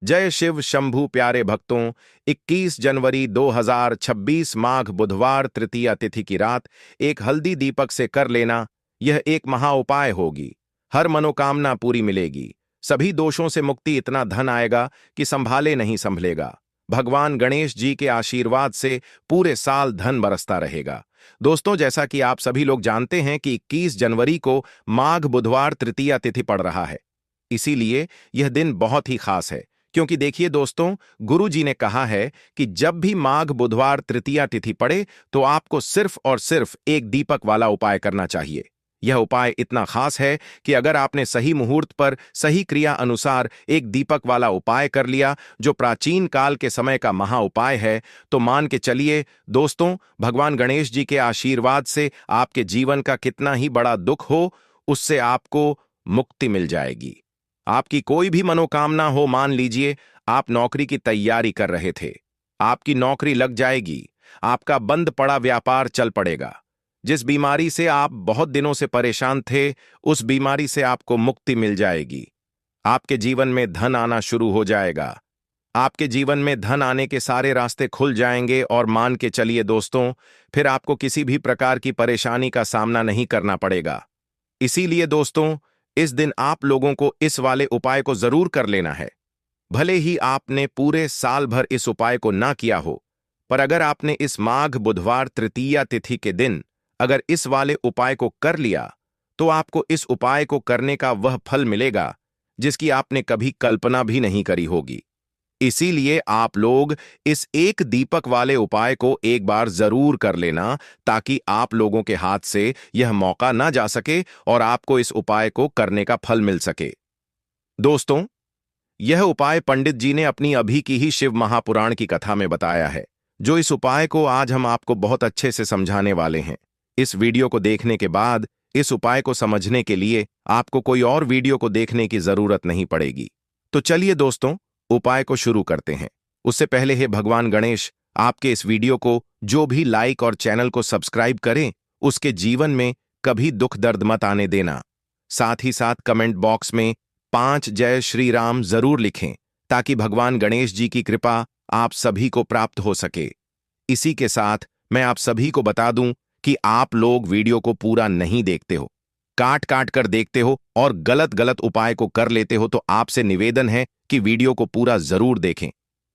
जय शिव शंभू प्यारे भक्तों। 21 जनवरी 2026 माघ बुधवार तृतीया तिथि की रात एक हल्दी दीपक से कर लेना, यह एक महा उपाय होगी। हर मनोकामना पूरी मिलेगी, सभी दोषों से मुक्ति, इतना धन आएगा कि संभाले नहीं संभलेगा। भगवान गणेश जी के आशीर्वाद से पूरे साल धन बरसता रहेगा। दोस्तों, जैसा कि आप सभी लोग जानते हैं कि 21 जनवरी को माघ बुधवार तृतीया तिथि पड़ रहा है, इसीलिए यह दिन बहुत ही खास है। क्योंकि देखिए दोस्तों, गुरु जी ने कहा है कि जब भी माघ बुधवार तृतीया तिथि पड़े तो आपको सिर्फ और सिर्फ एक दीपक वाला उपाय करना चाहिए। यह उपाय इतना खास है कि अगर आपने सही मुहूर्त पर सही क्रिया अनुसार एक दीपक वाला उपाय कर लिया, जो प्राचीन काल के समय का महा उपाय है, तो मान के चलिए दोस्तों, भगवान गणेश जी के आशीर्वाद से आपके जीवन का कितना ही बड़ा दुख हो, उससे आपको मुक्ति मिल जाएगी। आपकी कोई भी मनोकामना हो, मान लीजिए आप नौकरी की तैयारी कर रहे थे, आपकी नौकरी लग जाएगी, आपका बंद पड़ा व्यापार चल पड़ेगा, जिस बीमारी से आप बहुत दिनों से परेशान थे, उस बीमारी से आपको मुक्ति मिल जाएगी। आपके जीवन में धन आना शुरू हो जाएगा, आपके जीवन में धन आने के सारे रास्ते खुल जाएंगे और मान के चलिए दोस्तों, फिर आपको किसी भी प्रकार की परेशानी का सामना नहीं करना पड़ेगा। इसीलिए दोस्तों, इस दिन आप लोगों को इस वाले उपाय को जरूर कर लेना है। भले ही आपने पूरे साल भर इस उपाय को ना किया हो, पर अगर आपने इस माघ बुधवार तृतीया तिथि के दिन अगर इस वाले उपाय को कर लिया, तो आपको इस उपाय को करने का वह फल मिलेगा जिसकी आपने कभी कल्पना भी नहीं करी होगी। इसीलिए आप लोग इस एक दीपक वाले उपाय को एक बार जरूर कर लेना, ताकि आप लोगों के हाथ से यह मौका ना जा सके और आपको इस उपाय को करने का फल मिल सके। दोस्तों, यह उपाय पंडित जी ने अपनी अभी की ही शिव महापुराण की कथा में बताया है, जो इस उपाय को आज हम आपको बहुत अच्छे से समझाने वाले हैं। इस वीडियो को देखने के बाद इस उपाय को समझने के लिए आपको कोई और वीडियो को देखने की जरूरत नहीं पड़ेगी। तो चलिए दोस्तों, उपाय को शुरू करते हैं। उससे पहले हे भगवान गणेश, आपके इस वीडियो को जो भी लाइक और चैनल को सब्सक्राइब करें, उसके जीवन में कभी दुख दर्द मत आने देना। साथ ही साथ कमेंट बॉक्स में 5 जय श्री राम जरूर लिखें, ताकि भगवान गणेश जी की कृपा आप सभी को प्राप्त हो सके। इसी के साथ मैं आप सभी को बता दूं कि आप लोग वीडियो को पूरा नहीं देखते हो, काट काट कर देखते हो और गलत गलत उपाय को कर लेते हो, तो आपसे निवेदन है कि वीडियो को पूरा जरूर देखें।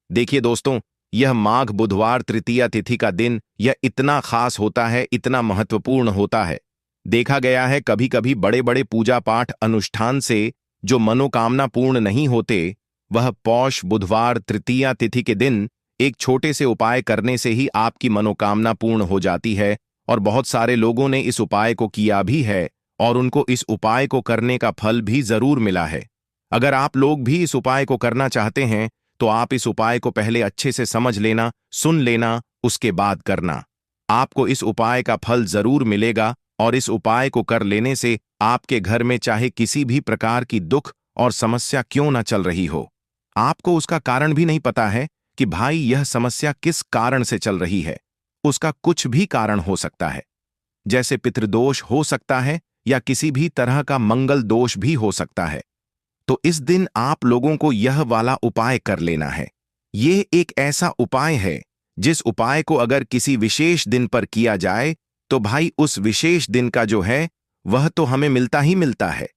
देखिए दोस्तों, यह माघ बुधवार तृतीया तिथि का दिन यह इतना खास होता है, इतना महत्वपूर्ण होता है। देखा गया है कभी कभी बड़े बड़े पूजा पाठ अनुष्ठान से जो मनोकामना पूर्ण नहीं होते, वह पौष बुधवार तृतीया तिथि के दिन एक छोटे से उपाय करने से ही आपकी मनोकामना पूर्ण हो जाती है। और बहुत सारे लोगों ने इस उपाय को किया भी है और उनको इस उपाय को करने का फल भी जरूर मिला है। अगर आप लोग भी इस उपाय को करना चाहते हैं, तो आप इस उपाय को पहले अच्छे से समझ लेना, सुन लेना, उसके बाद करना। आपको इस उपाय का फल जरूर मिलेगा और इस उपाय को कर लेने से आपके घर में चाहे किसी भी प्रकार की दुख और समस्या क्यों ना चल रही हो, आपको उसका कारण भी नहीं पता है कि भाई यह समस्या किस कारण से चल रही है। उसका कुछ भी कारण हो सकता है, जैसे पितृदोष हो सकता है या किसी भी तरह का मंगल दोष भी हो सकता है। तो इस दिन आप लोगों को यह वाला उपाय कर लेना है। यह एक ऐसा उपाय है जिस उपाय को अगर किसी विशेष दिन पर किया जाए, तो भाई उस विशेष दिन का जो है वह तो हमें मिलता ही मिलता है,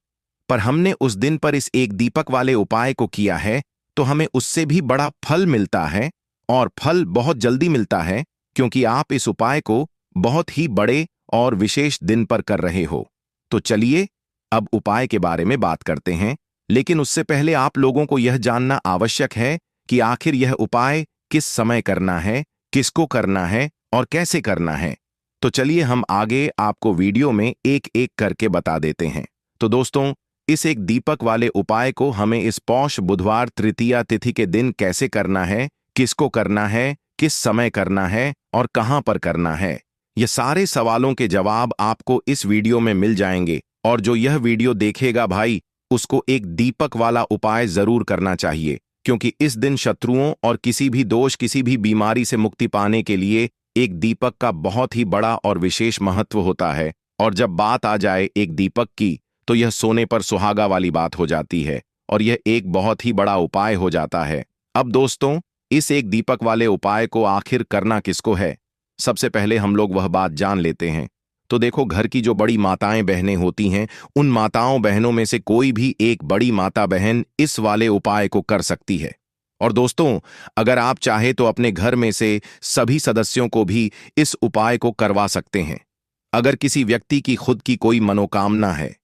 पर हमने उस दिन पर इस एक दीपक वाले उपाय को किया है, तो हमें उससे भी बड़ा फल मिलता है और फल बहुत जल्दी मिलता है, क्योंकि आप इस उपाय को बहुत ही बड़े और विशेष दिन पर कर रहे हो। तो चलिए अब उपाय के बारे में बात करते हैं, लेकिन उससे पहले आप लोगों को यह जानना आवश्यक है कि आखिर यह उपाय किस समय करना है, किसको करना है और कैसे करना है। तो चलिए हम आगे आपको वीडियो में एक एक करके बता देते हैं। तो दोस्तों, इस एक दीपक वाले उपाय को हमें इस पौष बुधवार तृतीया तिथि के दिन कैसे करना है, किसको करना है, किस समय करना है और कहां पर करना है, ये सारे सवालों के जवाब आपको इस वीडियो में मिल जाएंगे। और जो यह वीडियो देखेगा भाई, उसको एक दीपक वाला उपाय जरूर करना चाहिए, क्योंकि इस दिन शत्रुओं और किसी भी दोष, किसी भी बीमारी से मुक्ति पाने के लिए एक दीपक का बहुत ही बड़ा और विशेष महत्व होता है। और जब बात आ जाए एक दीपक की, तो यह सोने पर सुहागा वाली बात हो जाती है। और यह एक बहुत ही बड़ा उपाय हो जाता है। अब दोस्तों, इस एक दीपक वाले उपाय को आखिर करना किसको है? सबसे पहले हम लोग वह बात जान लेते हैं। तो देखो, घर की जो बड़ी माताएं बहनें होती हैं, उन माताओं बहनों में से कोई भी एक बड़ी माता बहन इस वाले उपाय को कर सकती है। और दोस्तों, अगर आप चाहे तो अपने घर में से सभी सदस्यों को भी इस उपाय को करवा सकते हैं। अगर किसी व्यक्ति की खुद की कोई मनोकामना है,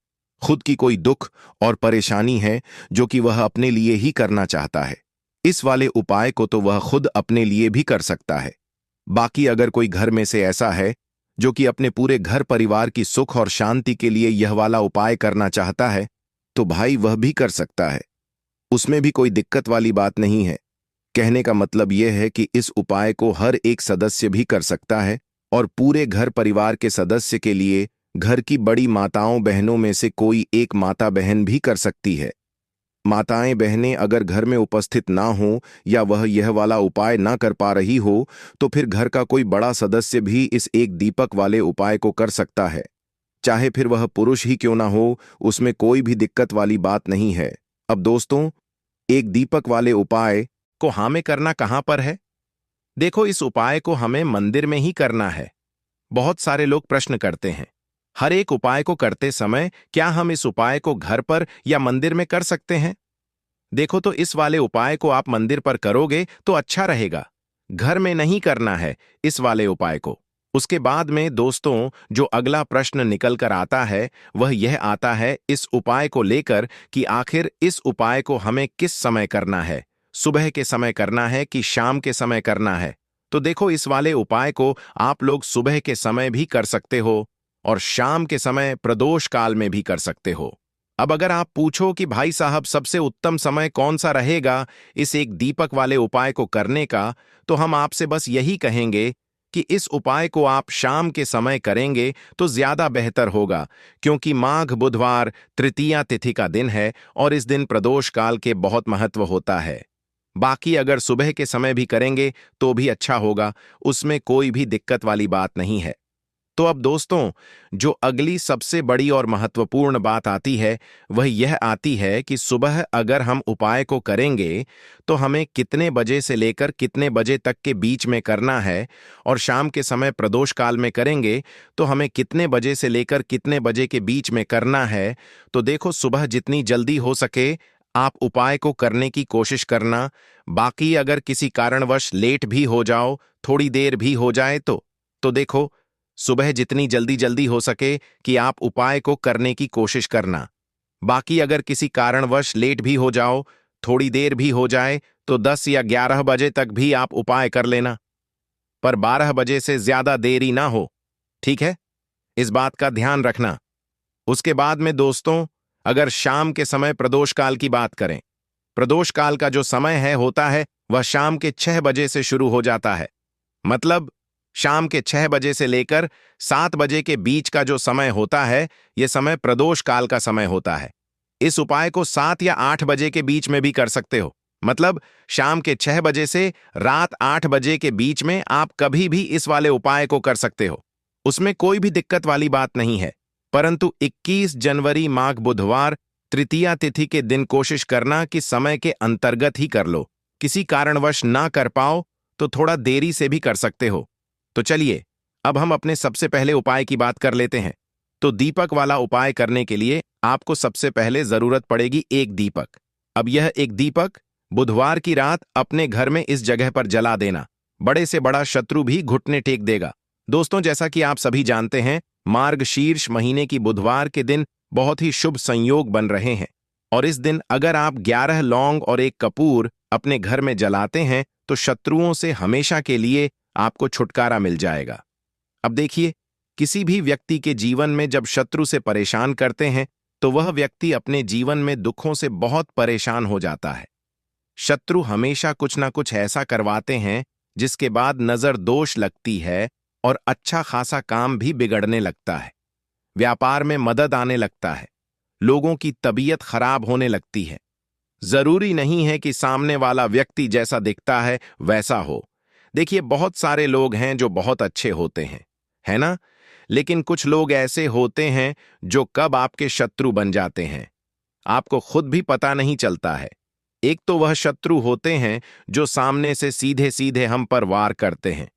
खुद की कोई दुख और परेशानी है जो कि वह अपने लिए ही करना चाहता है, इस वाले उपाय को तो वह खुद अपने लिए भी कर सकता है। बाकी अगर कोई घर में से ऐसा है जो कि अपने पूरे घर परिवार की सुख और शांति के लिए यह वाला उपाय करना चाहता है, तो भाई वह भी कर सकता है। उसमें भी कोई दिक्कत वाली बात नहीं है। कहने का मतलब यह है कि इस उपाय को हर एक सदस्य भी कर सकता है और पूरे घर परिवार के सदस्य के लिए घर की बड़ी माताओं बहनों में से कोई एक माता बहन भी कर सकती है। माताएं बहनें अगर घर में उपस्थित ना हो या वह यह वाला उपाय ना कर पा रही हो, तो फिर घर का कोई बड़ा सदस्य भी इस एक दीपक वाले उपाय को कर सकता है। चाहे फिर वह पुरुष ही क्यों ना हो, उसमें कोई भी दिक्कत वाली बात नहीं है। अब दोस्तों, एक दीपक वाले उपाय को हमें करना कहां पर है? देखो, इस उपाय को हमें मंदिर में ही करना है। बहुत सारे लोग प्रश्न करते हैं, हर एक उपाय को करते समय क्या हम इस उपाय को घर पर या मंदिर में कर सकते हैं? देखो, तो इस वाले उपाय को आप मंदिर पर करोगे तो अच्छा रहेगा। घर में नहीं करना है इस वाले उपाय को। उसके बाद में दोस्तों, जो अगला प्रश्न निकल कर आता है वह यह आता है इस उपाय को लेकर कि आखिर इस उपाय को हमें किस समय करना है, सुबह के समय करना है कि शाम के समय करना है? तो देखो, इस वाले उपाय को आप लोग सुबह के समय भी कर सकते हो और शाम के समय प्रदोष काल में भी कर सकते हो। अब अगर आप पूछो कि भाई साहब सबसे उत्तम समय कौन सा रहेगा इस एक दीपक वाले उपाय को करने का, तो हम आपसे बस यही कहेंगे कि इस उपाय को आप शाम के समय करेंगे तो ज्यादा बेहतर होगा, क्योंकि माघ बुधवार तृतीया तिथि का दिन है और इस दिन प्रदोष काल के बहुत महत्व होता है। बाकी अगर सुबह के समय भी करेंगे तो भी अच्छा होगा, उसमें कोई भी दिक्कत वाली बात नहीं है। तो अब दोस्तों, जो अगली सबसे बड़ी और महत्वपूर्ण बात आती है वह यह आती है कि सुबह अगर हम उपाय को करेंगे तो हमें कितने बजे से लेकर कितने बजे तक के बीच में करना है, और शाम के समय प्रदोष काल में करेंगे तो हमें कितने बजे से लेकर कितने बजे के बीच में करना है। तो देखो, सुबह जितनी जल्दी हो सके आप उपाय को करने की कोशिश करना। बाकी अगर किसी कारणवश लेट भी हो जाओ, थोड़ी देर भी हो जाए तो देखो, सुबह जितनी जल्दी जल्दी हो सके कि आप उपाय को करने की कोशिश करना। बाकी अगर किसी कारणवश लेट भी हो जाओ, थोड़ी देर भी हो जाए, तो 10 या 11 बजे तक भी आप उपाय कर लेना, पर 12 बजे से ज्यादा देरी ना हो। ठीक है, इस बात का ध्यान रखना। उसके बाद में दोस्तों, अगर शाम के समय प्रदोष काल की बात करें, प्रदोष काल का जो समय है होता है वह शाम के 6 बजे से शुरू हो जाता है। मतलब शाम के 6 बजे से लेकर 7 बजे के बीच का जो समय होता है, यह समय प्रदोष काल का समय होता है। इस उपाय को 7 या 8 बजे के बीच में भी कर सकते हो। मतलब शाम के 6 बजे से रात 8 बजे के बीच में आप कभी भी इस वाले उपाय को कर सकते हो, उसमें कोई भी दिक्कत वाली बात नहीं है। परंतु 21 जनवरी माघ बुधवार तृतीया तिथि के दिन कोशिश करना कि समय के अंतर्गत ही कर लो। किसी कारणवश ना कर पाओ तो थोड़ा देरी से भी कर सकते हो। तो चलिए, अब हम अपने सबसे पहले उपाय की बात कर लेते हैं। तो दीपक वाला उपाय करने के लिए आपको सबसे पहले जरूरत पड़ेगी एक दीपक। अब यह एक दीपक बुधवार की रात अपने घर में इस जगह पर जला देना। बड़े से बड़ा शत्रु भी घुटने टेक देगा। दोस्तों, जैसा कि आप सभी जानते हैं, मार्गशीर्ष महीने की बुधवार के दिन बहुत ही शुभ संयोग बन रहे हैं, और इस दिन अगर आप 11 लौंग और एक कपूर अपने घर में जलाते हैं तो शत्रुओं से हमेशा के लिए आपको छुटकारा मिल जाएगा। अब देखिए, किसी भी व्यक्ति के जीवन में जब शत्रु से परेशान करते हैं तो वह व्यक्ति अपने जीवन में दुखों से बहुत परेशान हो जाता है। शत्रु हमेशा कुछ ना कुछ ऐसा करवाते हैं जिसके बाद नजर दोष लगती है और अच्छा खासा काम भी बिगड़ने लगता है, व्यापार में मदद आने लगता है, लोगों की तबीयत खराब होने लगती है। जरूरी नहीं है कि सामने वाला व्यक्ति जैसा दिखता है वैसा हो। देखिए, बहुत सारे लोग हैं जो बहुत अच्छे होते हैं, है ना? लेकिन कुछ लोग ऐसे होते हैं जो कब आपके शत्रु बन जाते हैं। आपको खुद भी पता नहीं चलता है। एक तो वह शत्रु होते हैं जो सामने से सीधे सीधे हम पर वार करते हैं,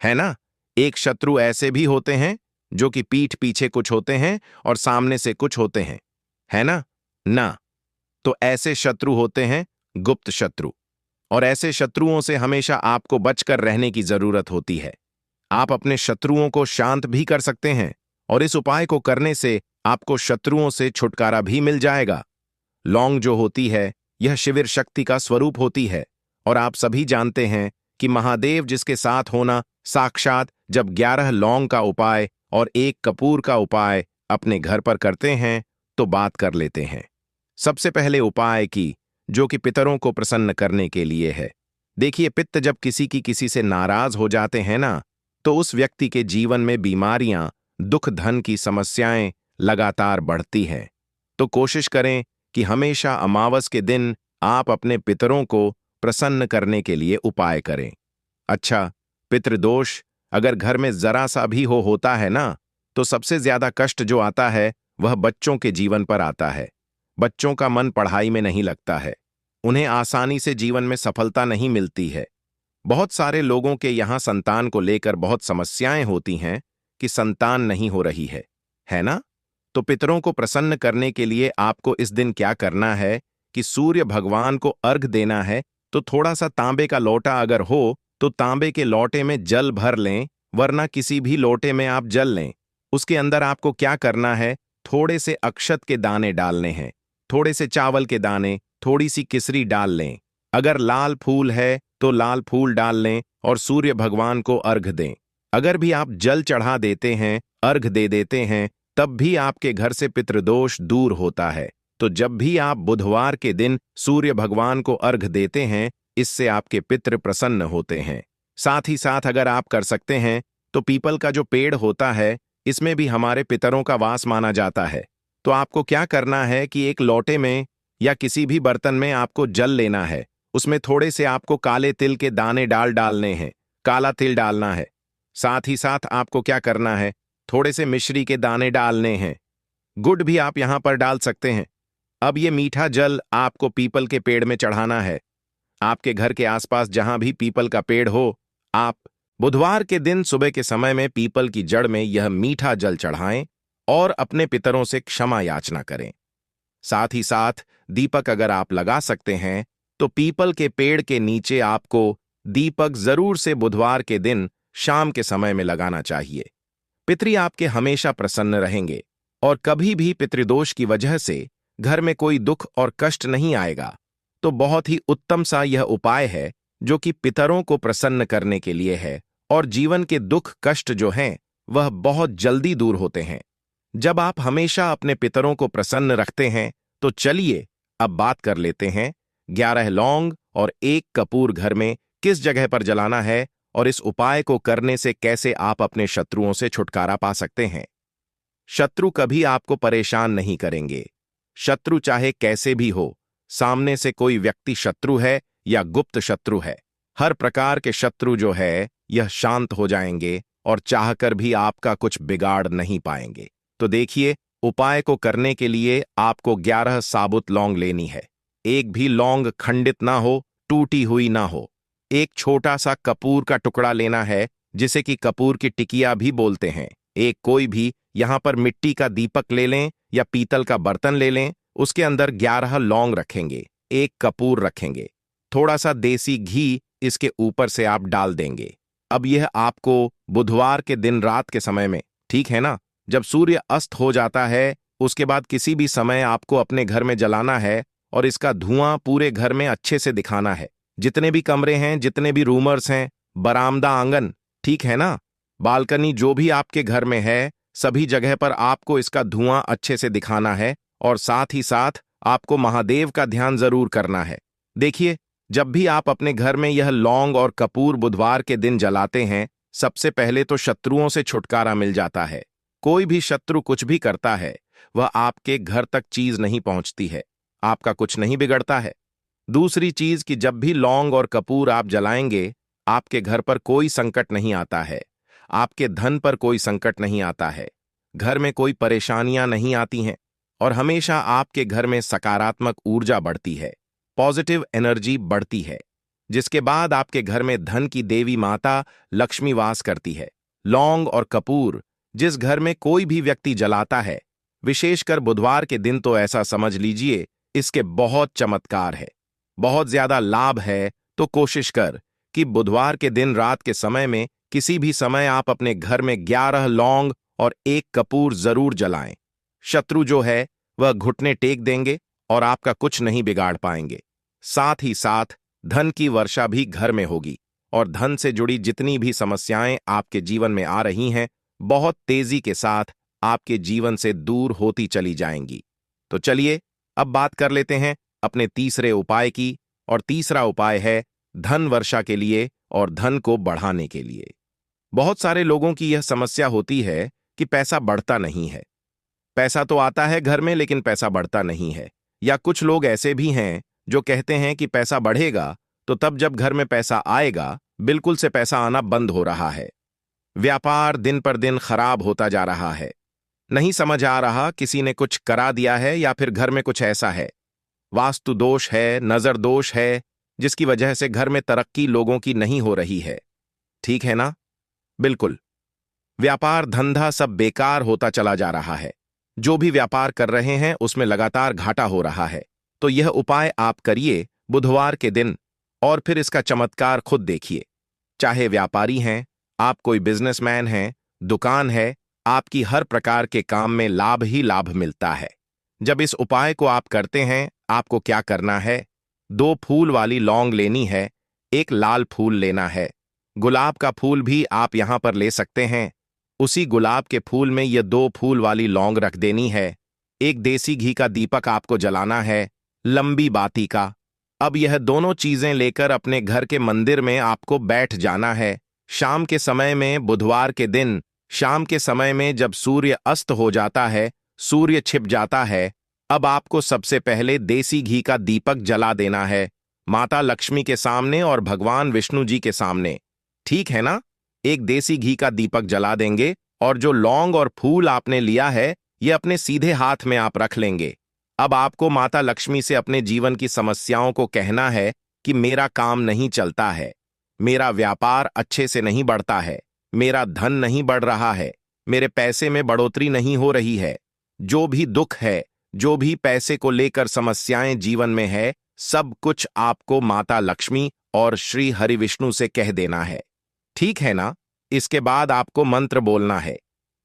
है ना? एक शत्रु ऐसे भी होते हैं जो कि पीठ पीछे कुछ होते हैं और सामने से कुछ होते हैं, है ना? ना। तो ऐसे शत्रु होते हैं गुप्त शत्रु। और ऐसे शत्रुओं से हमेशा आपको बचकर रहने की जरूरत होती है। आप अपने शत्रुओं को शांत भी कर सकते हैं और इस उपाय को करने से आपको शत्रुओं से छुटकारा भी मिल जाएगा। लौंग जो होती है, यह शिविर शक्ति का स्वरूप होती है और आप सभी जानते हैं कि महादेव जिसके साथ होना साक्षात जब 11 लौंग का उपाय और 1 कपूर का उपाय अपने घर पर करते हैं तो बात कर लेते हैं। सबसे पहले उपाय की, जो कि पितरों को प्रसन्न करने के लिए है। देखिए, पित्त जब किसी से नाराज हो जाते हैं ना, तो उस व्यक्ति के जीवन में बीमारियां, दुख, धन की समस्याएं लगातार बढ़ती हैं। तो कोशिश करें कि हमेशा अमावस के दिन आप अपने पितरों को प्रसन्न करने के लिए उपाय करें। अच्छा, पितृदोष अगर घर में जरा सा भी होता है ना, तो सबसे ज्यादा कष्ट जो आता है वह बच्चों के जीवन पर आता है। बच्चों का मन पढ़ाई में नहीं लगता है, उन्हें आसानी से जीवन में सफलता नहीं मिलती है। बहुत सारे लोगों के यहाँ संतान को लेकर बहुत समस्याएं होती हैं कि संतान नहीं हो रही है ना? तो पितरों को प्रसन्न करने के लिए आपको इस दिन क्या करना है कि सूर्य भगवान को अर्घ देना है। तो थोड़ा सा तांबे का लोटा अगर हो तो तांबे के लोटे में जल भर लें, वरना किसी भी लोटे में आप जल लें। उसके अंदर आपको क्या करना है, थोड़े से अक्षत के दाने डालने हैं, थोड़े से चावल के दाने, थोड़ी सी किसरी डाल लें। अगर लाल फूल है तो लाल फूल डाल लें और सूर्य भगवान को अर्घ दें। अगर भी आप जल चढ़ा देते हैं, अर्घ दे देते हैं, तब भी आपके घर से पितृदोष दूर होता है। तो जब भी आप बुधवार के दिन सूर्य भगवान को अर्घ देते हैं, इससे आपके पितृ प्रसन्न होते हैं। साथ ही साथ अगर आप कर सकते हैं तो पीपल का जो पेड़ होता है, इसमें भी हमारे पितरों का वास माना जाता है। तो आपको क्या करना है कि एक लोटे में या किसी भी बर्तन में आपको जल लेना है, उसमें थोड़े से आपको काले तिल के दाने डालने हैं, काला तिल डालना है। साथ ही साथ आपको क्या करना है, थोड़े से मिश्री के दाने डालने हैं, गुड़ भी आप यहां पर डाल सकते हैं। अब ये मीठा जल आपको पीपल के पेड़ में चढ़ाना है। आपके घर के आसपास जहां भी पीपल का पेड़ हो, आप बुधवार के दिन सुबह के समय में पीपल की जड़ में यह मीठा जल चढ़ाएं और अपने पितरों से क्षमा याचना करें। साथ ही साथ दीपक अगर आप लगा सकते हैं तो पीपल के पेड़ के नीचे आपको दीपक जरूर से बुधवार के दिन शाम के समय में लगाना चाहिए। पितृ आपके हमेशा प्रसन्न रहेंगे और कभी भी पितृदोष की वजह से घर में कोई दुख और कष्ट नहीं आएगा। तो बहुत ही उत्तम सा यह उपाय है जो कि पितरों को प्रसन्न करने के लिए है और जीवन के दुख कष्ट जो हैं वह बहुत जल्दी दूर होते हैं जब आप हमेशा अपने पितरों को प्रसन्न रखते हैं। तो चलिए अब बात कर लेते हैं 11 लौंग और 1 कपूर घर में किस जगह पर जलाना है और इस उपाय को करने से कैसे आप अपने शत्रुओं से छुटकारा पा सकते हैं। शत्रु कभी आपको परेशान नहीं करेंगे। शत्रु चाहे कैसे भी हो, सामने से कोई व्यक्ति शत्रु है या गुप्त शत्रु है, हर प्रकार के शत्रु जो है यह शांत हो जाएंगे और चाहकर भी आपका कुछ बिगाड़ नहीं पाएंगे। तो देखिए, उपाय को करने के लिए आपको 11 साबुत लौंग लेनी है। एक भी लौंग खंडित ना हो, टूटी हुई ना हो। एक छोटा सा कपूर का टुकड़ा लेना है, जिसे कि कपूर की टिकिया भी बोलते हैं। एक कोई भी यहां पर मिट्टी का दीपक ले लें या पीतल का बर्तन ले लें, उसके अंदर 11 लौंग रखेंगे, 1 कपूर रखेंगे, थोड़ा सा देसी घी इसके ऊपर से आप डाल देंगे। अब यह आपको बुधवार के दिन रात के समय में, ठीक है ना, जब सूर्य अस्त हो जाता है, उसके बाद किसी भी समय आपको अपने घर में जलाना है और इसका धुआं पूरे घर में अच्छे से दिखाना है। जितने भी कमरे हैं, जितने भी रूमर्स हैं, बरामदा, आंगन, ठीक है ना, बालकनी, जो भी आपके घर में है, सभी जगह पर आपको इसका धुआं अच्छे से दिखाना है और साथ ही साथ आपको महादेव का ध्यान जरूर करना है। देखिए, जब भी आप अपने घर में यह लौंग और कपूर बुधवार के दिन जलाते हैं, सबसे पहले तो शत्रुओं से छुटकारा मिल जाता है। कोई भी शत्रु कुछ भी करता है, वह आपके घर तक चीज नहीं पहुंचती है, आपका कुछ नहीं बिगड़ता है। दूसरी चीज कि जब भी लौंग और कपूर आप जलाएंगे, आपके घर पर कोई संकट नहीं आता है, आपके धन पर कोई संकट नहीं आता है, घर में कोई परेशानियां नहीं आती हैं और हमेशा आपके घर में सकारात्मक ऊर्जा बढ़ती है, पॉजिटिव एनर्जी बढ़ती है, जिसके बाद आपके घर में धन की देवी माता लक्ष्मी वास करती है। लौंग और कपूर जिस घर में कोई भी व्यक्ति जलाता है, विशेषकर बुधवार के दिन, तो ऐसा समझ लीजिए इसके बहुत चमत्कार है, बहुत ज्यादा लाभ है। तो कोशिश कर कि बुधवार के दिन रात के समय में किसी भी समय आप अपने घर में 11 लौंग और 1 कपूर जरूर जलाएं। शत्रु जो है वह घुटने टेक देंगे और आपका कुछ नहीं बिगाड़ पाएंगे। साथ ही साथ धन की वर्षा भी घर में होगी और धन से जुड़ी जितनी भी समस्याएं आपके जीवन में आ रही हैं, बहुत तेजी के साथ आपके जीवन से दूर होती चली जाएंगी। तो चलिए अब बात कर लेते हैं अपने तीसरे उपाय की, और तीसरा उपाय है धन वर्षा के लिए और धन को बढ़ाने के लिए। बहुत सारे लोगों की यह समस्या होती है कि पैसा बढ़ता नहीं है। पैसा तो आता है घर में लेकिन पैसा बढ़ता नहीं है। या कुछ लोग ऐसे भी हैं जो कहते हैं कि पैसा बढ़ेगा तो तब जब घर में पैसा आएगा, बिल्कुल से पैसा आना बंद हो रहा है। व्यापार दिन पर दिन खराब होता जा रहा है। नहीं समझ आ रहा किसी ने कुछ करा दिया है या फिर घर में कुछ ऐसा है, वास्तु दोष है, नजर दोष है, जिसकी वजह से घर में तरक्की लोगों की नहीं हो रही है। ठीक है ना? बिल्कुल। व्यापार धंधा सब बेकार होता चला जा रहा है। जो भी व्यापार कर रहे हैं उसमें लगातार घाटा हो रहा है। तो यह उपाय आप करिए बुधवार के दिन और फिर इसका चमत्कार खुद देखिए। चाहे व्यापारी हैं, आप कोई बिजनेसमैन हैं, दुकान है, आपकी हर प्रकार के काम में लाभ ही लाभ मिलता है। जब इस उपाय को आप करते हैं, आपको क्या करना है? 2 फूल वाली लौंग लेनी है, 1 लाल फूल लेना है, गुलाब का फूल भी आप यहां पर ले सकते हैं। उसी गुलाब के फूल में ये 2 फूल वाली लौंग रख देनी है। 1 देसी घी का दीपक आपको जलाना है, लंबी बाती का। अब यह दोनों चीजें लेकर अपने घर के मंदिर में आपको बैठ जाना है। शाम के समय में, बुधवार के दिन शाम के समय में जब सूर्य अस्त हो जाता है, सूर्य छिप जाता है, अब आपको सबसे पहले देसी घी का दीपक जला देना है, माता लक्ष्मी के सामने और भगवान विष्णु जी के सामने। ठीक है ना? 1 देसी घी का दीपक जला देंगे और जो लौंग और फूल आपने लिया है, ये अपने सीधे हाथ में आप रख लेंगे। अब आपको माता लक्ष्मी से अपने जीवन की समस्याओं को कहना है कि मेरा काम नहीं चलता है, मेरा व्यापार अच्छे से नहीं बढ़ता है, मेरा धन नहीं बढ़ रहा है, मेरे पैसे में बढ़ोतरी नहीं हो रही है। जो भी दुख है, जो भी पैसे को लेकर समस्याएं जीवन में है, सब कुछ आपको माता लक्ष्मी और श्री हरि विष्णु से कह देना है। ठीक है ना? इसके बाद आपको मंत्र बोलना है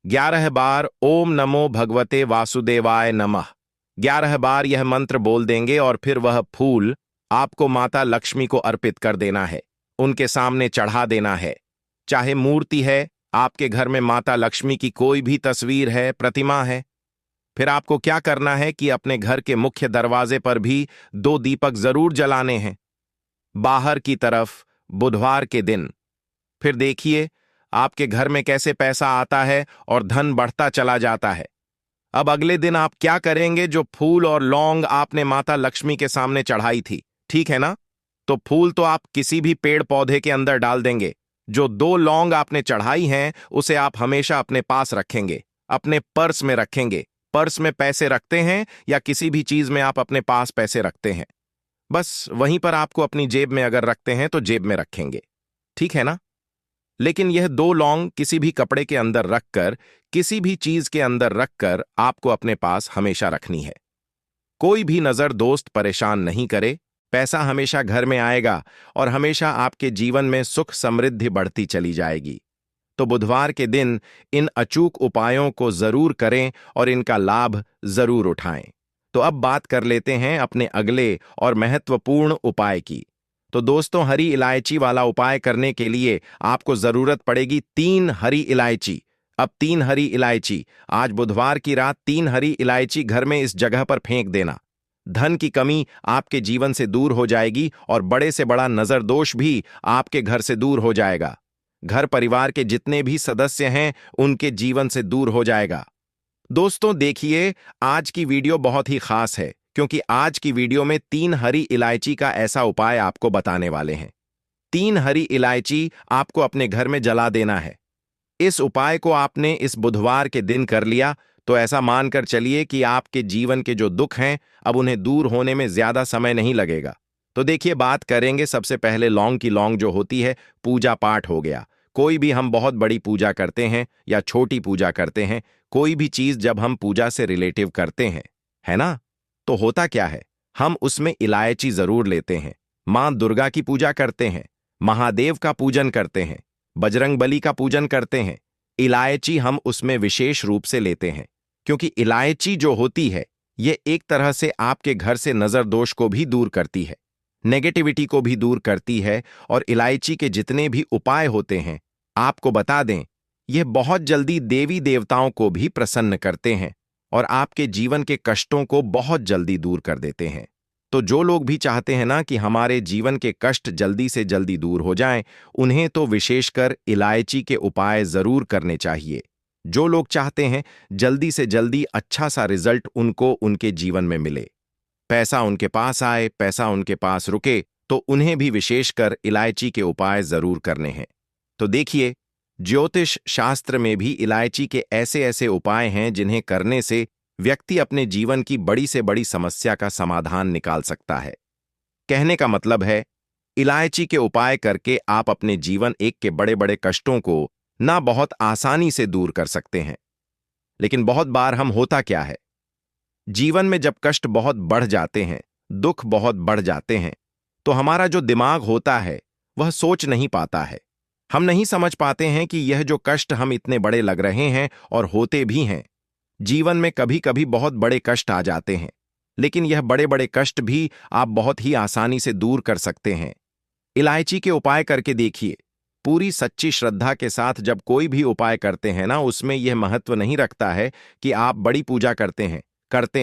11 बार, ओम नमो भगवते वासुदेवाय नमः। 11 बार यह मंत्र बोल देंगे और फिर वह फूल आपको माता लक्ष्मी को अर्पित कर देना है, उनके सामने चढ़ा देना है। चाहे मूर्ति है, आपके घर में माता लक्ष्मी की कोई भी तस्वीर है, प्रतिमा है, फिर आपको क्या करना है कि अपने घर के मुख्य दरवाजे पर भी 2 दीपक जरूर जलाने हैं, बाहर की तरफ, बुधवार के दिन। फिर देखिए आपके घर में कैसे पैसा आता है और धन बढ़ता चला जाता है। अब अगले दिन आप क्या करेंगे? जो फूल और लौंग आपने माता लक्ष्मी के सामने चढ़ाई थी, ठीक है ना? तो फूल तो आप किसी भी पेड़ पौधे के अंदर डाल देंगे। जो 2 लौंग आपने चढ़ाई हैं, उसे आप हमेशा अपने पास रखेंगे, अपने पर्स में रखेंगे। पर्स में पैसे रखते हैं या किसी भी चीज में आप अपने पास पैसे रखते हैं, बस वहीं पर आपको अपनी जेब में अगर रखते हैं तो जेब में रखेंगे। ठीक है ना? लेकिन यह 2 लौंग किसी भी कपड़े के अंदर रखकर, किसी भी चीज के अंदर रखकर आपको अपने पास हमेशा रखनी है। कोई भी नजर दोस्त परेशान नहीं करे, पैसा हमेशा घर में आएगा और हमेशा आपके जीवन में सुख समृद्धि बढ़ती चली जाएगी। तो बुधवार के दिन इन अचूक उपायों को जरूर करें और इनका लाभ जरूर उठाएं। तो अब बात कर लेते हैं अपने अगले और महत्वपूर्ण उपाय की। तो दोस्तों, हरी इलायची वाला उपाय करने के लिए आपको जरूरत पड़ेगी 3 हरी इलायची। अब 3 हरी इलायची, आज बुधवार की रात 3 हरी इलायची घर में इस जगह पर फेंक देना। धन की कमी आपके जीवन से दूर हो जाएगी और बड़े से बड़ा नजर दोष भी आपके घर से दूर हो जाएगा। घर परिवार के जितने भी सदस्य हैं उनके जीवन से दूर हो जाएगा। दोस्तों देखिए, आज की वीडियो बहुत ही खास है क्योंकि आज की वीडियो में 3 हरी इलायची का ऐसा उपाय आपको बताने वाले हैं। 3 हरी इलायची आपको अपने घर में जला देना है। इस उपाय को आपने इस बुधवार के दिन कर लिया तो ऐसा मानकर चलिए कि आपके जीवन के जो दुख हैं अब उन्हें दूर होने में ज्यादा समय नहीं लगेगा। तो देखिए, बात करेंगे सबसे पहले लौंग की। लौंग जो होती है, पूजा पाठ हो गया। कोई भी हम बहुत बड़ी पूजा करते हैं या छोटी पूजा करते हैं, कोई भी चीज जब हम पूजा से रिलेटिव करते हैं, है ना, तो होता क्या है, हम उसमें इलायची जरूर लेते हैं। मां दुर्गा की पूजा करते हैं, महादेव का पूजन करते हैं, बजरंगबली का पूजन करते हैं। इलायची हम उसमें विशेष रूप से लेते हैं, क्योंकि इलायची जो होती है ये एक तरह से आपके घर से नजर दोष को भी दूर करती है, नेगेटिविटी को भी दूर करती है। और इलायची के जितने भी उपाय होते हैं, आपको बता दें, ये बहुत जल्दी देवी देवताओं को भी प्रसन्न करते हैं और आपके जीवन के कष्टों को बहुत जल्दी दूर कर देते हैं। तो जो लोग भी चाहते हैं ना कि हमारे जीवन के कष्ट जल्दी से जल्दी दूर हो जाएं, उन्हें तो विशेषकर इलायची के उपाय जरूर करने चाहिए। जो लोग चाहते हैं जल्दी से जल्दी अच्छा सा रिजल्ट उनको उनके जीवन में मिले, पैसा उनके पास आए, पैसा उनके पास रुके, तो उन्हें भी विशेषकर इलायची के उपाय जरूर करने हैं। तो देखिए, ज्योतिष शास्त्र में भी इलायची के ऐसे ऐसे उपाय हैं जिन्हें करने से व्यक्ति अपने जीवन की बड़ी से बड़ी समस्या का समाधान निकाल सकता है। कहने का मतलब है, इलायची के उपाय करके आप अपने जीवन एक के बड़े बड़े कष्टों को ना बहुत आसानी से दूर कर सकते हैं। लेकिन बहुत बार हम होता क्या है, जीवन में जब कष्ट बहुत बढ़ जाते हैं, दुख बहुत बढ़ जाते हैं, तो हमारा जो दिमाग होता है वह सोच नहीं पाता है। हम नहीं समझ पाते हैं कि यह जो कष्ट हम इतने बड़े लग रहे हैं और होते भी हैं। जीवन में कभी कभी बहुत बड़े कष्ट आ जाते हैं, लेकिन यह बड़े बड़े कष्ट भी आप बहुत ही आसानी से दूर कर सकते हैं। इलायची के उपाय करके देखिए। पूरी सच्ची श्रद्धा के साथ जब कोई भी उपाय करते हैं ना, उसमें यह महत्व नहीं रखता है कि आप बड़ी पूजा करते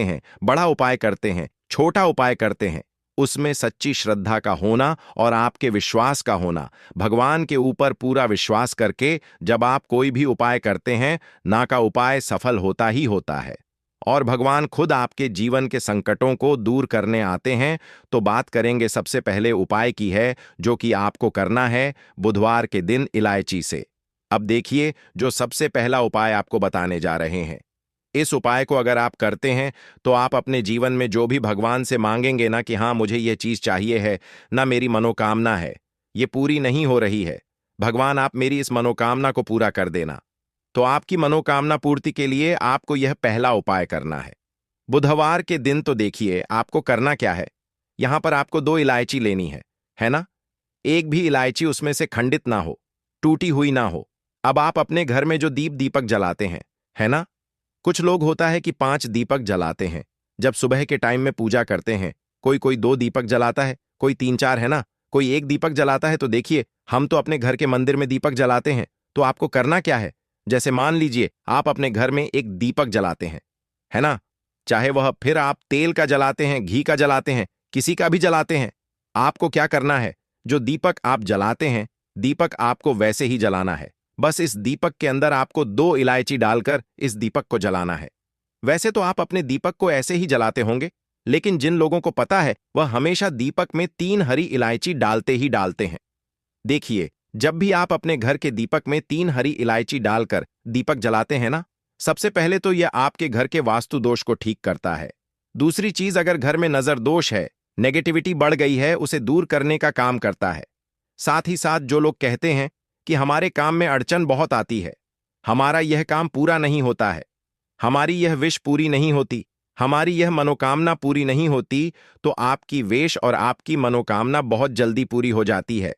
हैं, बड़ा उपाय करते हैं, छोटा उपाय करते हैं। उसमें सच्ची श्रद्धा का होना और आपके विश्वास का होना, भगवान के ऊपर पूरा विश्वास करके जब आप कोई भी उपाय करते हैं ना, का उपाय सफल होता ही होता है और भगवान खुद आपके जीवन के संकटों को दूर करने आते हैं। तो बात करेंगे सबसे पहले उपाय की है, जो कि आपको करना है बुधवार के दिन इलायची से। अब देखिए, जो सबसे पहला उपाय आपको बताने जा रहे हैं, इस उपाय को अगर आप करते हैं तो आप अपने जीवन में जो भी भगवान से मांगेंगे ना कि हाँ मुझे ये चीज चाहिए है, ना मेरी मनोकामना है, ये पूरी नहीं हो रही है, भगवान आप मेरी इस मनोकामना को पूरा कर देना, तो आपकी मनोकामना पूर्ति के लिए आपको यह पहला उपाय करना है बुधवार के दिन। तो देखिए, आपको करना क्या है, यहां पर आपको 2 इलायची लेनी है ना। एक भी इलायची उसमें से खंडित ना हो, टूटी हुई ना हो। अब आप अपने घर में जो दीपक जलाते हैं, है ना, कुछ लोग होता है कि 5 दीपक जलाते हैं जब सुबह के टाइम में पूजा करते हैं। कोई कोई 2 दीपक जलाता है, कोई 3-4, है ना, कोई 1 दीपक जलाता है। तो देखिए, हम तो अपने घर के मंदिर में दीपक जलाते हैं। तो आपको करना क्या है, जैसे मान लीजिए आप अपने घर में एक दीपक जलाते हैं, है ना, चाहे वह फिर आप तेल का जलाते हैं, घी का जलाते हैं, किसी का भी जलाते हैं, आपको क्या करना है, जो दीपक आप जलाते हैं, दीपक आपको वैसे ही जलाना है। बस इस दीपक के अंदर आपको 2 इलायची डालकर इस दीपक को जलाना है। वैसे तो आप अपने दीपक को ऐसे ही जलाते होंगे, लेकिन जिन लोगों को पता है वह हमेशा दीपक में 3 हरी इलायची डालते ही डालते हैं। देखिए, जब भी आप अपने घर के दीपक में 3 हरी इलायची डालकर दीपक जलाते हैं ना, सबसे पहले तो यह आपके घर के वास्तु दोष को ठीक करता है। दूसरी चीज, अगर घर में नजर दोष है, नेगेटिविटी बढ़ गई है, उसे दूर करने का काम करता है। साथ ही साथ जो लोग कहते हैं कि हमारे काम में अड़चन बहुत आती है, हमारा यह काम पूरा नहीं होता है, हमारी यह विश पूरी नहीं होती, हमारी यह मनोकामना पूरी नहीं होती, तो आपकी वेश और आपकी मनोकामना बहुत जल्दी पूरी हो जाती है।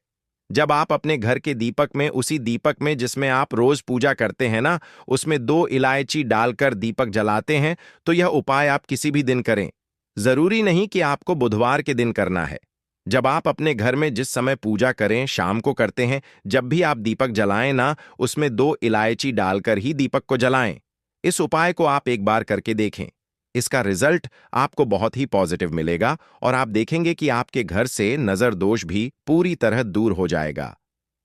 जब आप अपने घर के दीपक में, उसी दीपक में जिसमें आप रोज पूजा करते हैं ना, उसमें 2 इलायची डालकर दीपक जलाते हैं, तो यह उपाय आप किसी भी दिन करें। जरूरी नहीं कि आपको बुधवार के दिन करना है। जब आप अपने घर में जिस समय पूजा करें, शाम को करते हैं, जब भी आप दीपक जलाएं ना, उसमें 2 इलायची डालकर ही दीपक को जलाएं। इस उपाय को आप एक बार करके देखें, इसका रिजल्ट आपको बहुत ही पॉजिटिव मिलेगा और आप देखेंगे कि आपके घर से नजर दोष भी पूरी तरह दूर हो जाएगा,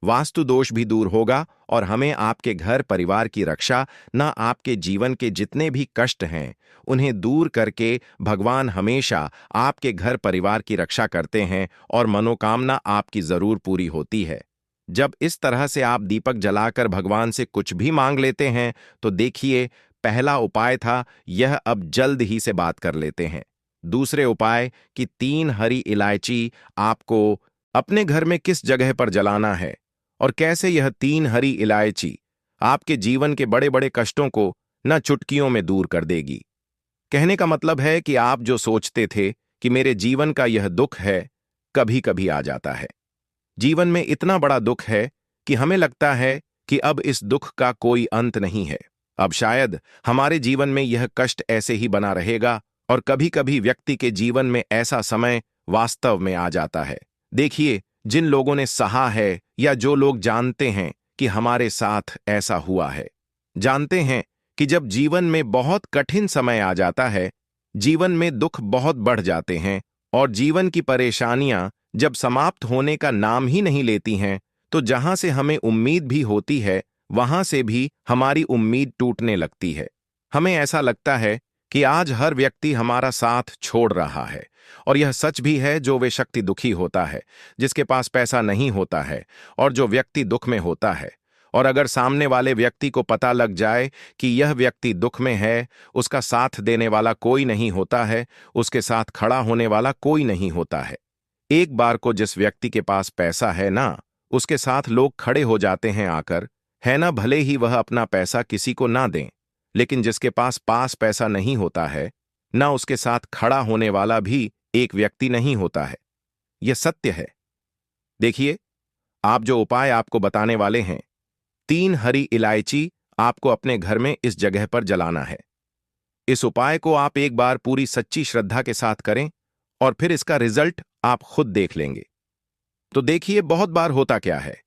वास्तु दोष भी दूर होगा और हमें आपके घर परिवार की रक्षा, ना आपके जीवन के जितने भी कष्ट हैं उन्हें दूर करके भगवान हमेशा आपके घर परिवार की रक्षा करते हैं और मनोकामना आपकी जरूर पूरी होती है। जब इस तरह से आप दीपक जलाकर भगवान से कुछ भी मांग लेते हैं, तो देखिए, पहला उपाय था, यह अब जल्द ही से बात कर लेते हैं। दूसरे उपाय कि 3 हरी इलायची आपको अपने घर में किस जगह पर जलाना है और कैसे यह 3 हरी इलायची आपके जीवन के बड़े बड़े कष्टों को न चुटकियों में दूर कर देगी। कहने का मतलब है कि आप जो सोचते थे कि मेरे जीवन का यह दुख है, कभी कभी आ जाता है। जीवन में इतना बड़ा दुख है कि हमें लगता है कि अब इस दुख का कोई अंत नहीं है। अब शायद हमारे जीवन में यह कष्ट ऐसे ही बना रहेगा और कभी कभी व्यक्ति के जीवन में ऐसा समय वास्तव में आ जाता है। देखिए, जिन लोगों ने सहा है या जो लोग जानते हैं कि हमारे साथ ऐसा हुआ है, जानते हैं कि जब जीवन में बहुत कठिन समय आ जाता है, जीवन में दुख बहुत बढ़ जाते हैं और जीवन की परेशानियां जब समाप्त होने का नाम ही नहीं लेती हैं, तो जहां से हमें उम्मीद भी होती है, वहां से भी हमारी उम्मीद टूटने लगती है। हमें ऐसा लगता है कि आज हर व्यक्ति हमारा साथ छोड़ रहा है। और यह सच भी है, जो वे शक्ति दुखी होता है, जिसके पास पैसा नहीं होता है और जो व्यक्ति दुख में होता है, और अगर सामने वाले व्यक्ति को पता लग जाए कि यह व्यक्ति दुख में है, उसका साथ देने वाला कोई नहीं होता है, उसके साथ खड़ा होने वाला कोई नहीं होता है। एक बार को जिस व्यक्ति के पास पैसा है ना, उसके साथ लोग खड़े हो जाते हैं आकर, है ना, भले ही वह अपना पैसा किसी को ना दें। लेकिन जिसके पास पैसा नहीं होता है ना, उसके साथ खड़ा होने वाला भी एक व्यक्ति नहीं होता है। यह सत्य है। देखिए, आप जो उपाय आपको बताने वाले हैं, 3 हरी इलायची आपको अपने घर में इस जगह पर जलाना है। इस उपाय को आप एक बार पूरी सच्ची श्रद्धा के साथ करें और फिर इसका रिजल्ट आप खुद देख लेंगे। तो देखिए, बहुत बार होता क्या है,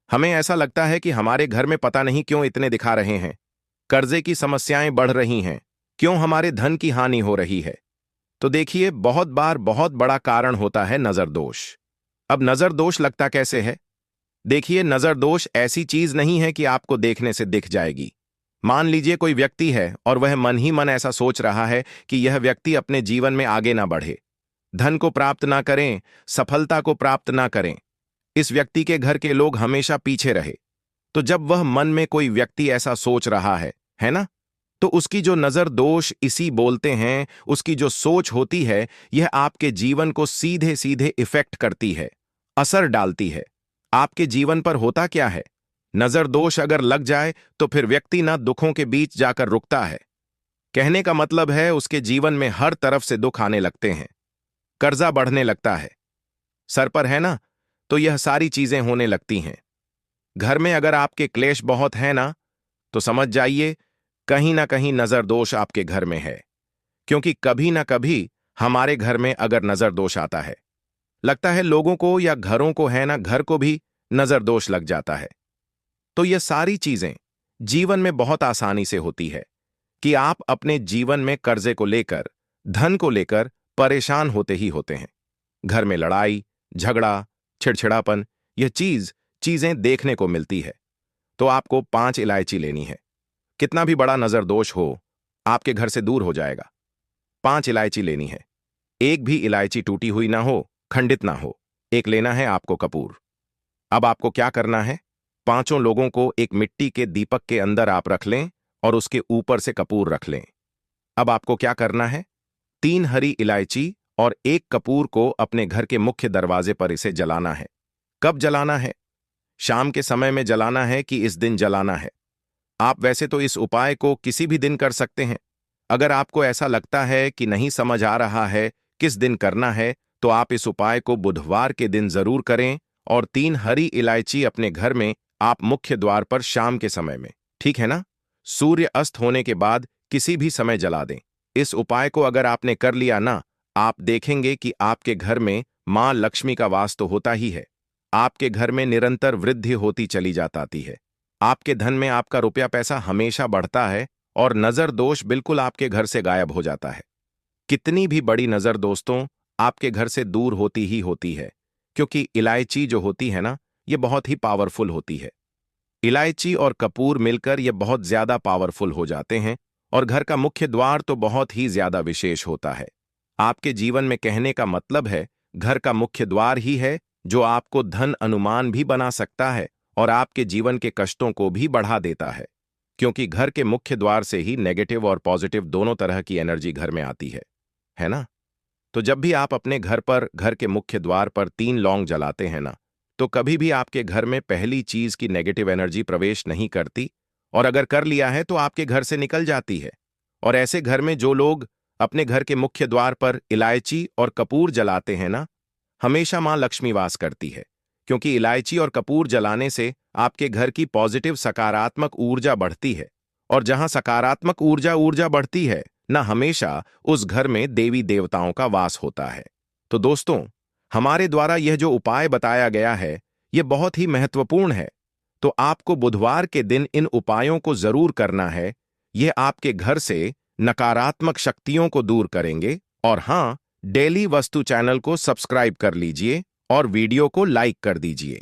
हमें ऐसा लगता है कि हमारे घर में पता नहीं क्यों इतने दिखा रहे हैं, कर्जे की समस्याएं बढ़ रही हैं, क्यों हमारे धन की हानि हो रही है। तो देखिए, बहुत बार बहुत बड़ा कारण होता है नजर दोष। अब नजर दोष लगता कैसे है? देखिए, नजर दोष ऐसी चीज नहीं है कि आपको देखने से दिख जाएगी। मान लीजिए कोई व्यक्ति है और वह मन ही मन ऐसा सोच रहा है कि यह व्यक्ति अपने जीवन में आगे ना बढ़े, धन को प्राप्त ना करें, सफलता को प्राप्त ना करें, इस व्यक्ति के घर के लोग हमेशा पीछे रहे। तो जब वह मन में कोई व्यक्ति ऐसा सोच रहा है ना, तो उसकी जो नजर दोष इसी बोलते हैं, उसकी जो सोच होती है, यह आपके जीवन को सीधे सीधे इफेक्ट करती है, असर डालती है। आपके जीवन पर होता क्या है, नजर दोष अगर लग जाए तो फिर व्यक्ति ना दुखों के बीच जाकर रुकता है। कहने का मतलब है, उसके जीवन में हर तरफ से दुख आने लगते हैं, कर्जा बढ़ने लगता है, सर पर है ना, तो यह सारी चीजें होने लगती हैं। घर में अगर आपके क्लेश बहुत है ना, तो समझ जाइए कहीं ना कहीं नजर दोष आपके घर में है। क्योंकि कभी ना कभी हमारे घर में अगर नजर दोष आता है, लगता है लोगों को या घरों को, है ना, घर को भी नजर दोष लग जाता है। तो ये सारी चीजें जीवन में बहुत आसानी से होती है कि आप अपने जीवन में कर्जे को लेकर, धन को लेकर परेशान होते ही होते हैं। घर में लड़ाई झगड़ा, छिड़छिड़ापन, यह चीजें देखने को मिलती है। तो आपको 5 इलायची लेनी है। कितना भी बड़ा नजर दोष हो, आपके घर से दूर हो जाएगा। 5 इलायची लेनी है। एक भी इलायची टूटी हुई ना हो, खंडित ना हो। एक लेना है आपको कपूर। अब आपको क्या करना है, 5 लोगों को एक मिट्टी के दीपक के अंदर आप रख लें और उसके ऊपर से कपूर रख लें। अब आपको क्या करना है, 3 हरी इलायची और 1 कपूर को अपने घर के मुख्य दरवाजे पर इसे जलाना है। कब जलाना है? शाम के समय में जलाना है कि इस दिन जलाना है? आप वैसे तो इस उपाय को किसी भी दिन कर सकते हैं। अगर आपको ऐसा लगता है कि नहीं समझ आ रहा है किस दिन करना है, तो आप इस उपाय को बुधवार के दिन जरूर करें और 3 हरी इलायची अपने घर में आप मुख्य द्वार पर शाम के समय में, ठीक है ना, सूर्य अस्त होने के बाद किसी भी समय जला दें। इस उपाय को अगर आपने कर लिया ना, आप देखेंगे कि आपके घर में मां लक्ष्मी का वास तो होता ही है, आपके घर में निरंतर वृद्धि होती चली जाती है, आपके धन में आपका रुपया पैसा हमेशा बढ़ता है और नजर दोष बिल्कुल आपके घर से गायब हो जाता है। कितनी भी बड़ी नजर दोस्तों आपके घर से दूर होती ही होती है, क्योंकि इलायची जो होती है ना, ये बहुत ही पावरफुल होती है। इलायची और कपूर मिलकर ये बहुत ज्यादा पावरफुल हो जाते हैं और घर का मुख्य द्वार तो बहुत ही ज्यादा विशेष होता है। आपके जीवन में कहने का मतलब है, घर का मुख्य द्वार ही है जो आपको धन अनुमान भी बना सकता है और आपके जीवन के कष्टों को भी बढ़ा देता है। क्योंकि घर के मुख्य द्वार से ही नेगेटिव और पॉजिटिव दोनों तरह की एनर्जी घर में आती है ना? तो जब भी आप अपने घर पर घर के मुख्य द्वार पर 3 लौंग जलाते हैं ना, तो कभी भी आपके घर में पहली चीज की नेगेटिव एनर्जी प्रवेश नहीं करती, और अगर कर लिया है तो आपके घर से निकल जाती है। और ऐसे घर में जो लोग अपने घर के मुख्य द्वार पर इलायची और कपूर जलाते हैं ना, हमेशा मां लक्ष्मी वास करती है, क्योंकि इलायची और कपूर जलाने से आपके घर की पॉजिटिव सकारात्मक ऊर्जा बढ़ती है, और जहां सकारात्मक ऊर्जा ऊर्जा बढ़ती है ना, हमेशा उस घर में देवी देवताओं का वास होता है। तो दोस्तों, हमारे द्वारा यह जो उपाय बताया गया है, यह बहुत ही महत्वपूर्ण है। तो आपको बुधवार के दिन इन उपायों को जरूर करना है। यह आपके घर से नकारात्मक शक्तियों को दूर करेंगे। और हां, डेली वस्तु चैनल को सब्सक्राइब कर लीजिए और वीडियो को लाइक कर दीजिए।